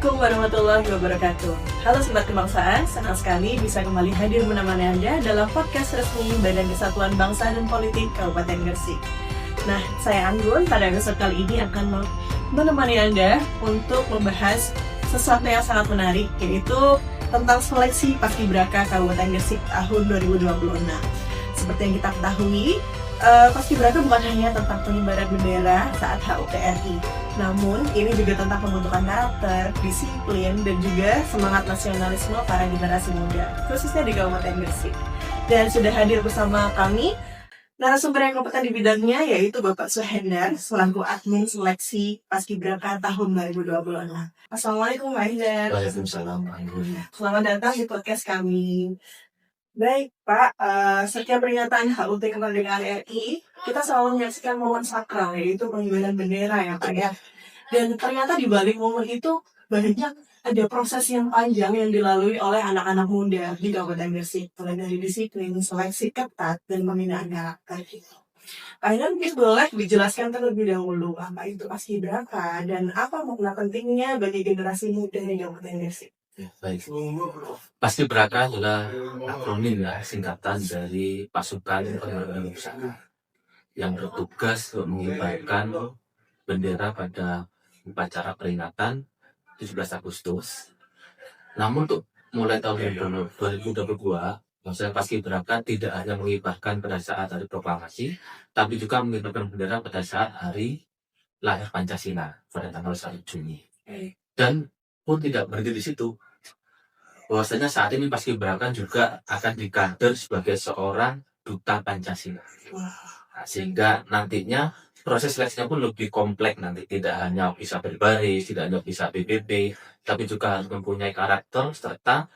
Assalamualaikum warahmatullahi wabarakatuh. Halo Sobat Kebangsaan, senang sekali bisa kembali hadir menemani Anda dalam podcast resmi Badan Kesatuan Bangsa dan Politik Kabupaten Gresik. Nah, saya Anggun pada episode kali ini akan menemani Anda untuk membahas sesuatu yang sangat menarik, yaitu tentang seleksi Paskibraka Kabupaten Gresik tahun 2026. Seperti yang kita ketahui, Paskibraka bukan hanya tentang pengibaran bendera saat HUT RI, namun ini juga tentang pembentukan karakter, disiplin, dan juga semangat nasionalisme para generasi muda, khususnya di Kabupaten Gresik. Dan sudah hadir bersama kami narasumber yang kompeten di bidangnya, yaitu Bapak Suhendar, selaku admin seleksi Paskibraka tahun 2026. Assalamualaikum Pak Hendar. Waalaikumsalam. Selamat datang di podcast kami. Baik Pak, setiap peringatan HUT kemerdekaan RI, kita selalu menyaksikan momen sakral, yaitu pengibaran bendera ya Pak ya. Dan ternyata di balik momen itu banyak ada proses yang panjang yang dilalui oleh anak-anak muda di Kabupaten Gresik, mulai dari disiplin, seleksi ketat, dan pembinaan karakter gitu. Pak Hendar mungkin boleh dijelaskan terlebih dahulu apa itu Paskibraka dan apa makna pentingnya bagi generasi muda di Kabupaten Gresik. Ya, baik. Paskibraka adalah akronim ya, singkatan dari Pasukan Penerangan Usaha yang bertugas untuk mengibarkan bendera pada upacara peringatan 17 Agustus. Namun untuk mulai tahun 2022, maksudnya Paskibraka tidak hanya mengibarkan pada saat hari proklamasi, tapi juga mengibarkan bendera pada saat hari lahir Pancasila pada tanggal 1 Juni. Dan pun tidak berhenti di situ. Bahwasanya saat ini Paskibraka juga akan dikader sebagai seorang duta Pancasila. Nah, sehingga nantinya proses seleksinya pun lebih kompleks nanti. Tidak hanya bisa berbaris, tidak hanya bisa PBB, tapi juga harus mempunyai karakter serta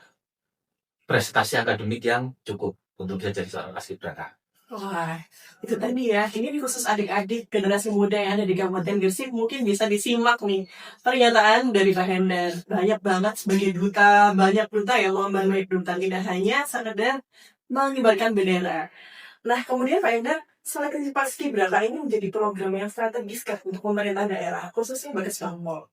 prestasi akademik yang cukup untuk bisa jadi seorang Paskibraka. Wah, itu tadi ya. Ini khusus adik-adik generasi muda yang ada di Kabupaten Gresik mungkin bisa disimak nih pernyataan dari Pak Hendar. Banyak banget sebagai duta, banyak duta yang mengemban baik duta, tidak hanya sekedar mengibarkan bendera. Nah, kemudian Pak Hendar, seleksi Paskibraka ini menjadi program yang strategis kan untuk pemerintah daerah, khususnya Bagas Bangpol.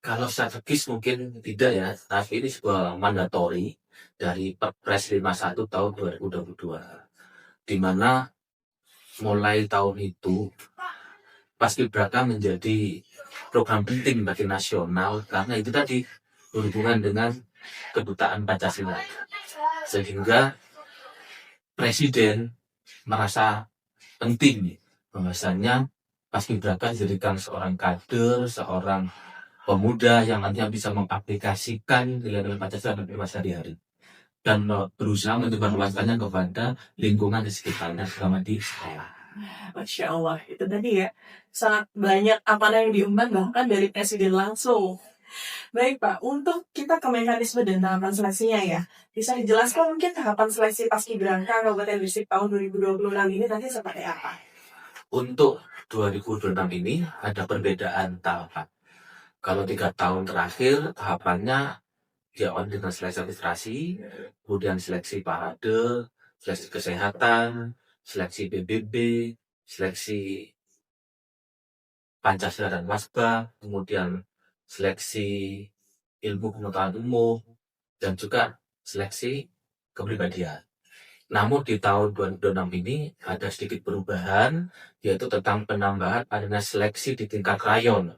Kalau strategis mungkin tidak ya, tapi ini sebuah mandatori dari Perpres 51 tahun 2022. Di mana mulai tahun itu Paskibraka menjadi program penting bagi nasional karena itu tadi berhubungan dengan kedutaan Pancasila. Sehingga Presiden merasa penting bahwasanya Paskibraka dijadikan seorang kader, seorang pemuda yang nantinya bisa mengaplikasikan nilai-nilai Pancasila di masa hari dan berusaha menyebarluaskannya kepada lingkungan di sekitarnya selama di sekolah. Masya Allah, itu tadi ya, sangat banyak amanah yang diemban bahkan dari Presiden langsung. Baik Pak, untuk kita ke mekanisme dan tahapan seleksinya ya, bisa dijelaskan mungkin tahapan seleksi Paskibraka Kabupaten Gresik tahun 2026 ini nanti seperti apa? Untuk 2026 ini ada perbedaan tahapan. Kalau 3 tahun terakhir tahapannya diawali dengan seleksi administrasi, kemudian seleksi parade, seleksi kesehatan, seleksi PBB, seleksi Pancasila dan Wasba, kemudian seleksi ilmu pengetahuan umum, dan juga seleksi kepribadian. Namun di tahun 2026 ini ada sedikit perubahan, yaitu tentang penambahan adanya seleksi di tingkat rayon.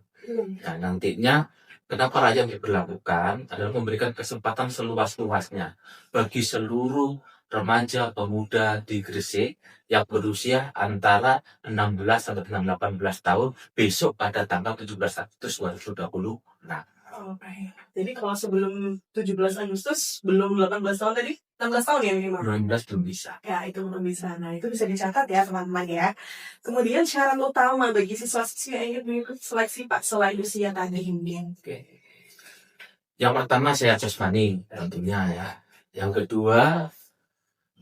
Nah, nantinya kenapa rayon diberlakukan adalah memberikan kesempatan seluas-luasnya bagi seluruh remaja pemuda di Gresik yang berusia antara 16 sampai dengan 18 tahun besok pada tanggal 17 Agustus 2020. Nah, Oke. Jadi kalau sebelum 17 Agustus, belum 18 tahun tadi? 16 tahun ya minimal? 19 belum bisa. Ya, itu belum bisa. Nah, itu bisa dicatat ya teman-teman ya. Kemudian syarat utama bagi siswa-siswi yang ingin mengikuti seleksi Pak selain usia tadi ini. Oke. Yang pertama sehat jasmani tentunya ya. Yang kedua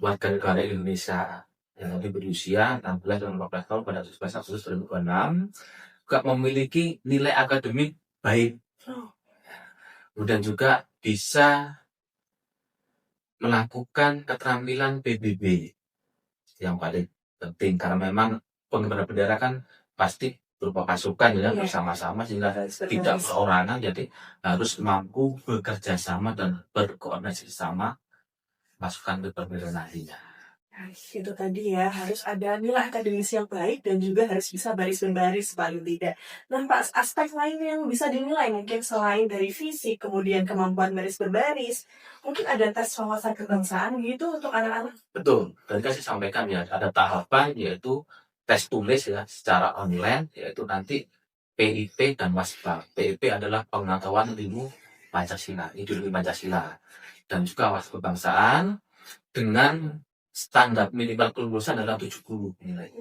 warga negara Indonesia yang nanti berusia 16 dan 14 tahun pada 17 Agustus 2026 juga memiliki nilai akademik baik. Kemudian juga bisa melakukan keterampilan PBB yang paling penting karena memang pengibaran bendera kan pasti berupa pasukan ya Iya. bersama-sama sehingga Harus tidak berbaris. perorangan, jadi harus mampu bekerja sama dan berkoordinasi sama pasukan ke berbeda nantinya. Nah, itu tadi ya, harus ada nilai akademis yang baik dan juga harus bisa baris berbaris paling tidak. Nah, Pak, aspek lain yang bisa dinilai mungkin selain dari fisik, kemudian kemampuan baris berbaris, mungkin ada tes wawasan kebangsaan gitu untuk anak-anak. Betul, tadi kan saya sampaikan ya, ada tahapan yaitu tes tulis ya secara online, yaitu nanti PIP dan WASBA. PIP adalah pengetahuan ilmu Pancasila, ideologi Pancasila, dan juga wawasan kebangsaan dengan standar minimal kelulusan adalah 70 nilai.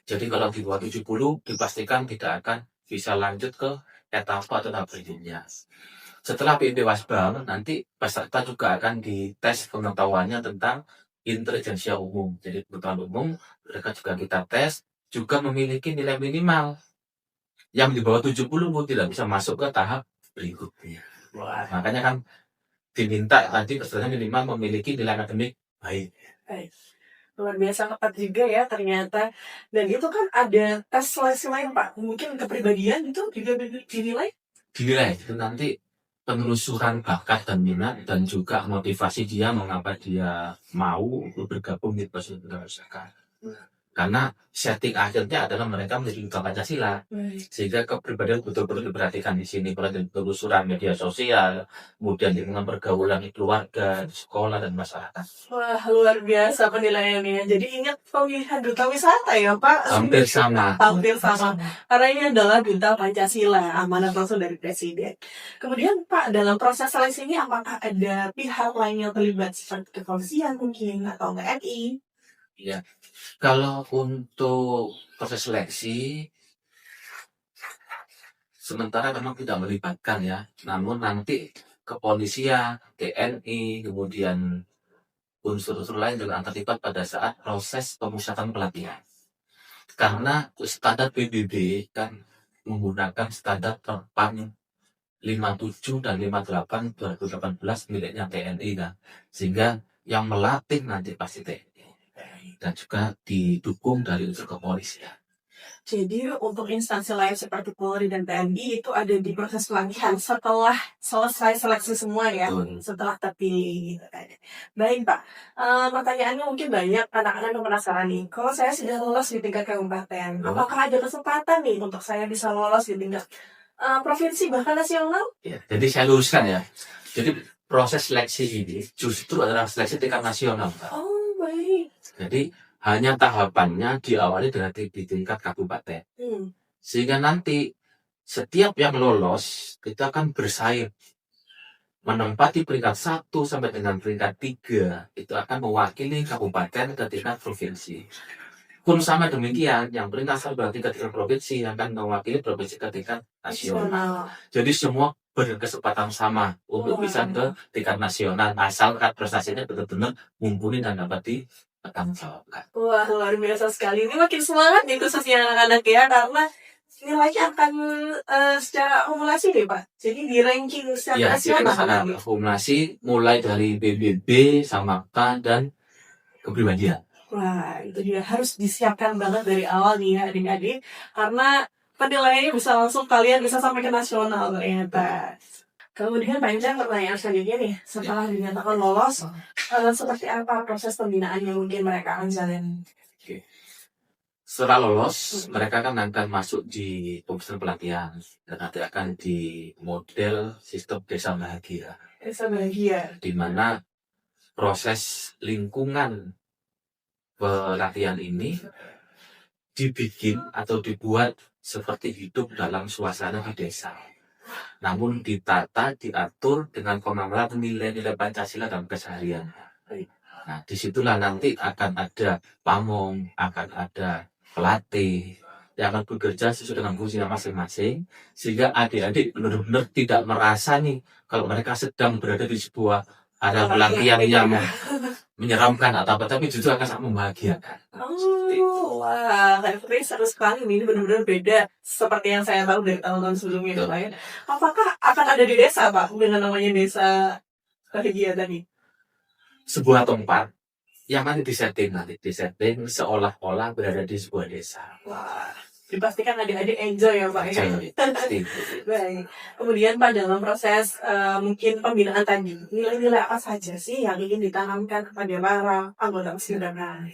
Jadi kalau di bawah 70 dipastikan tidak akan bisa lanjut ke etapa atau tahap berikutnya. Setelah PIP WASBA, nanti peserta juga akan dites pengetahuannya tentang intelijensia umum. Jadi pengetahuan umum, mereka juga kita tes, juga memiliki nilai minimal. Yang di bawah 70 pun tidak bisa masuk ke tahap berikutnya. Wah, Makanya kan diminta tadi pesertanya minimal memiliki nilai akademik baik. baik. Luar biasa ketat juga ya ternyata. Dan itu kan ada tes seleksi lain, Pak. Mungkin kepribadian itu juga dinilai. Dinilai itu nanti penelusuran bakat dan minat dan juga motivasi dia mengapa dia mau untuk bergabung di Pasundan Pusaka. Karena setting akhirnya adalah mereka menjadi duta Pancasila, sehingga kepribadian betul-betul diperhatikan di sini, mulai dari penelusuran media sosial, kemudian lingkungan pergaulan di keluarga, di sekolah dan masyarakat. Wah, luar biasa penilaiannya. Jadi ingat pemilihan duta wisata ya, Pak? Hampir sama. Hampir sama. Karena ini adalah duta Pancasila, amanat langsung dari Presiden. Kemudian, Pak, dalam proses seleksi ini apakah ada pihak lain yang terlibat seperti kepolisian mungkin atau TNI? Ya, kalau untuk proses seleksi sementara memang tidak melibatkan ya, namun nanti kepolisian, TNI, kemudian unsur-unsur lain juga akan terlibat pada saat proses pemusatan pelatihan. Karena standar PBB kan menggunakan standar Terpam 57 dan 58 2018 miliknya TNI kan, sehingga yang melatih nanti pasti TNI dan juga didukung dari unsur kepolisian. Jadi untuk instansi lain seperti Polri dan TNI itu ada di proses pelatihan setelah selesai seleksi semua ya, Betul. setelah terpilih gitu kan. Baik Pak, pertanyaannya mungkin banyak anak-anak yang penasaran nih. Kalau saya sudah lolos di tingkat kabupaten, apakah ada kesempatan nih untuk saya bisa lolos di tingkat provinsi bahkan nasional? Ya, jadi saya luruskan ya. Jadi proses seleksi ini justru adalah seleksi tingkat nasional, Pak. Oh baik. Jadi hanya tahapannya diawali dengan di tingkat kabupaten. Sehingga nanti setiap yang lolos kita akan bersaing menempati peringkat 1 sampai dengan peringkat 3 itu akan mewakili kabupaten ke tingkat provinsi. Pun sama demikian, yang peringkat 1 dan tingkat provinsi akan mewakili provinsi ke tingkat nasional. Jadi semua berkesempatan sama untuk bisa ke tingkat nasional asalkan prestasinya benar-benar mumpuni dan dapat dipertanggungjawabkan. Wah luar biasa sekali. Ini makin semangat nih khususnya anak-anak ya karena nilainya akan secara akumulasi deh Pak. Jadi di ranking secara nasional. Akumulasi mulai dari BBB, Samapta dan kepribadian. Wah itu juga harus disiapkan banget dari awal nih ya adik-adik karena penilaiannya bisa langsung kalian bisa sampai ke nasional ternyata. Kemudian Pak Injang pertanyaan selanjutnya nih, setelah dinyatakan lolos, seperti apa proses pembinaan yang mungkin mereka akan jalani? Oke. Setelah lolos, mereka akan masuk di pemusatan pelatihan dan nanti akan di model sistem desa bahagia. Desa bahagia. Di mana proses lingkungan pelatihan ini dibikin atau dibuat seperti hidup dalam suasana di desa. Namun ditata, diatur dengan pengembangan nilai-nilai Pancasila dalam keseharian. Nah, disitulah nanti akan ada pamong, akan ada pelatih yang akan bekerja sesuai dengan fungsinya masing-masing, sehingga adik-adik benar-benar tidak merasa nih kalau mereka sedang berada di sebuah area pelatihan yang menyeramkan atau apa, tapi justru akan sangat membahagiakan. Wah, kayak seru sekali nih, ini benar-benar beda seperti yang saya tahu dari tahun-tahun sebelumnya lain. Apakah akan ada di desa Pak dengan namanya desa bahagia tadi? Sebuah tempat yang nanti disetting seolah-olah berada di sebuah desa. Wah. dipastikan adik-adik enjoy ya Pak ya. Pasti. Baik. Kemudian Pak dalam proses mungkin pembinaan tadi, nilai-nilai apa saja sih yang ingin ditanamkan kepada para anggota paskibraka?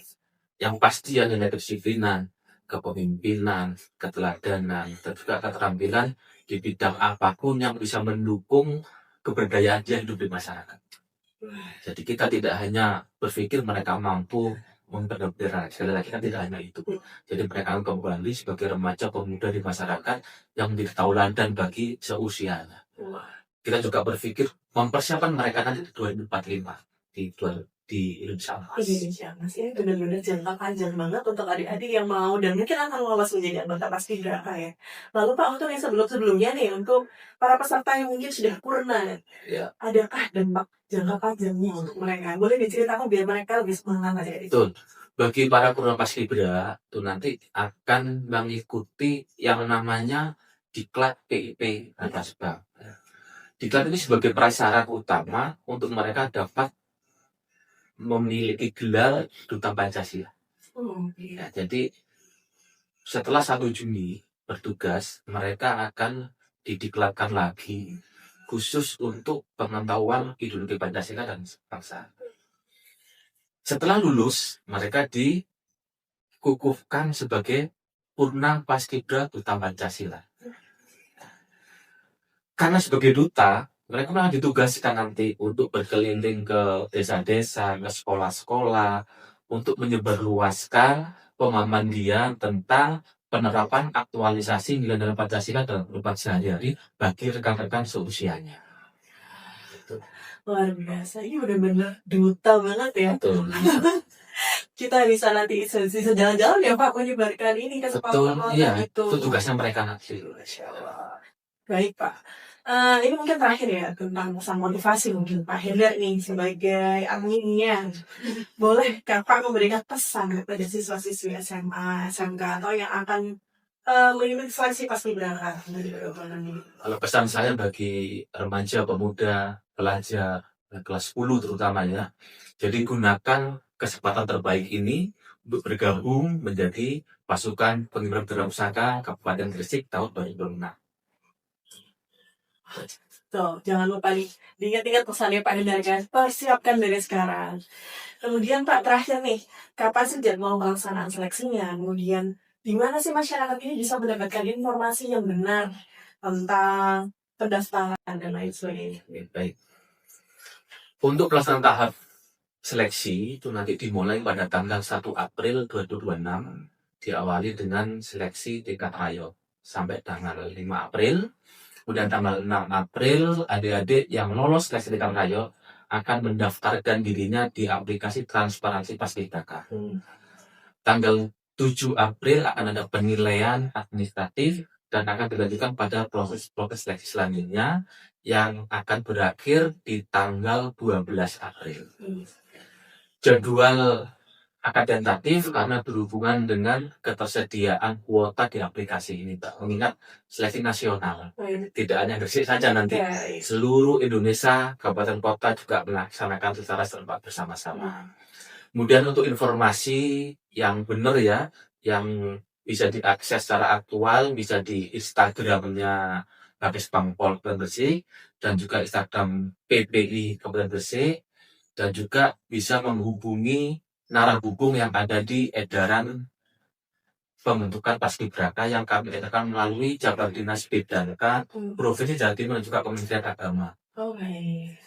Yang pasti ya nilai kedisiplinan, kepemimpinan, keteladanan, dan juga keterampilan di bidang apapun yang bisa mendukung keberdayaan dia hidup di masyarakat. Jadi kita tidak hanya berpikir mereka mampu membela bendera, sekali lagi kan tidak hanya itu. Jadi mereka kembali sebagai remaja pemuda di masyarakat yang menjadi tauladan bagi seusianya. Kita juga berpikir mempersiapkan mereka nanti di 2045 di Indonesia. Indonesia Mas, ini benar-benar jangka panjang banget untuk adik-adik yang mau dan mungkin akan lolos menjadi anggota paskibraka ya. Lalu Pak untuk yang sebelum-sebelumnya nih untuk para peserta yang mungkin sudah purna, Ya. adakah dampak jangka panjangnya untuk mereka? Boleh diceritakan biar mereka lebih semangat aja. Betul. Bagi para purna paskibra itu nanti akan mengikuti yang namanya diklat PIP atas bank. Diklat ini sebagai prasyarat utama untuk mereka dapat memiliki gelar Duta Pancasila. Ya, jadi setelah 1 Juni bertugas, mereka akan didiklatkan lagi khusus untuk pengetahuan ideologi Pancasila dan bangsa. Setelah lulus, mereka dikukuhkan sebagai purna paskibra Duta Pancasila. Karena sebagai duta, mereka memang ditugaskan nanti untuk berkeliling ke desa-desa, ke sekolah-sekolah, untuk menyebarluaskan pemahaman dia tentang penerapan aktualisasi nilai-nilai Pancasila dalam kehidupan sehari-hari bagi rekan-rekan seusianya. Luar biasa, ini benar-benar duta banget ya. Betul. Kita bisa nanti bisa jalan-jalan ya Pak menyebarkan ini ke Betul, sekolah iya. itu. Itu tugasnya mereka nanti. Masya Allah. Baik Pak. Ini mungkin terakhir ya tentang pesan motivasi mungkin Pak Hendar nih sebagai aminnya. Boleh Kakak memberikan pesan kepada siswa-siswi SMA, SMK atau yang akan mengikuti seleksi paskibraka dari program ini? Kalau pesan saya bagi remaja, pemuda, pelajar, kelas 10 terutama ya. Jadi gunakan kesempatan terbaik ini untuk bergabung menjadi pasukan pengibar bendera pusaka Kabupaten Gresik tahun 2026. Tuh, jangan lupa nih, diingat-ingat pesannya Pak Hendar kan, persiapkan dari sekarang. Kemudian Pak, terakhir nih, kapan sih jadwal pelaksanaan seleksinya? Kemudian, di mana sih masyarakat ini bisa mendapatkan informasi yang benar tentang pendaftaran dan lain sebagainya? Baik. Untuk pelaksanaan tahap seleksi itu nanti dimulai pada tanggal 1 April 2026, diawali dengan seleksi tingkat rayon sampai tanggal 5 April. Kemudian tanggal 6 April, adik-adik yang lolos seleksi tingkat rayon akan mendaftarkan dirinya di aplikasi Transparansi Paskibraka. Tanggal 7 April akan ada penilaian administratif dan akan dilanjutkan pada proses seleksi selanjutnya yang akan berakhir di tanggal 12 April. Jadwal akan tentatif karena berhubungan dengan ketersediaan kuota di aplikasi ini, Pak. Mengingat seleksi nasional, tidak hanya Gresik saja nanti, seluruh Indonesia, kabupaten kota juga melaksanakan secara serempak bersama-sama. Kemudian untuk informasi yang benar ya, yang bisa diakses secara aktual, bisa di Instagramnya Babes-Pam Polda Gresik, dan juga Instagram PPI Kabupaten Gresik, dan juga bisa menghubungi narahubung yang ada di edaran pembentukan paskibraka yang kami edarkan melalui Jabar Dinas Bidangka Provinsi Jawa Timur dan juga Kementerian Agama. Oke.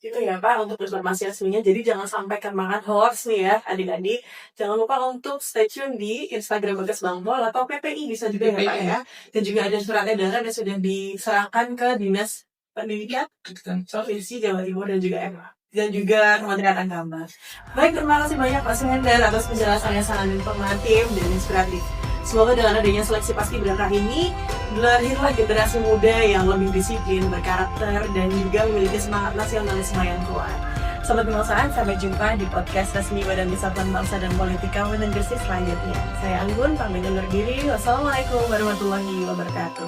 Itu ya Pak untuk informasi aslinya. Jadi jangan sampai kemakan hoax nih ya adik-adik. Jangan lupa untuk stay tune di Instagram Babes-Pam Polda atau PPI bisa juga ya Pak ya. Dan juga ada surat edaran yang sudah diserahkan ke Dinas Pendidikan Provinsi Jawa Timur dan juga MA. Dan juga Kementerian Agama. Baik, terima kasih banyak Pak Hendar atas penjelasannya sangat informatif dan inspiratif. Semoga dengan adanya seleksi paskibraka ini lahirlah generasi muda yang lebih disiplin, berkarakter, dan juga memiliki semangat nasionalisme yang kuat. Sobat Kebangsaan, sampai jumpa di podcast resmi Badan Kesatuan Bangsa dan Politik Kabupaten Gresik selanjutnya. Saya Anggun, pamit undur diri. Wassalamualaikum warahmatullahi wabarakatuh.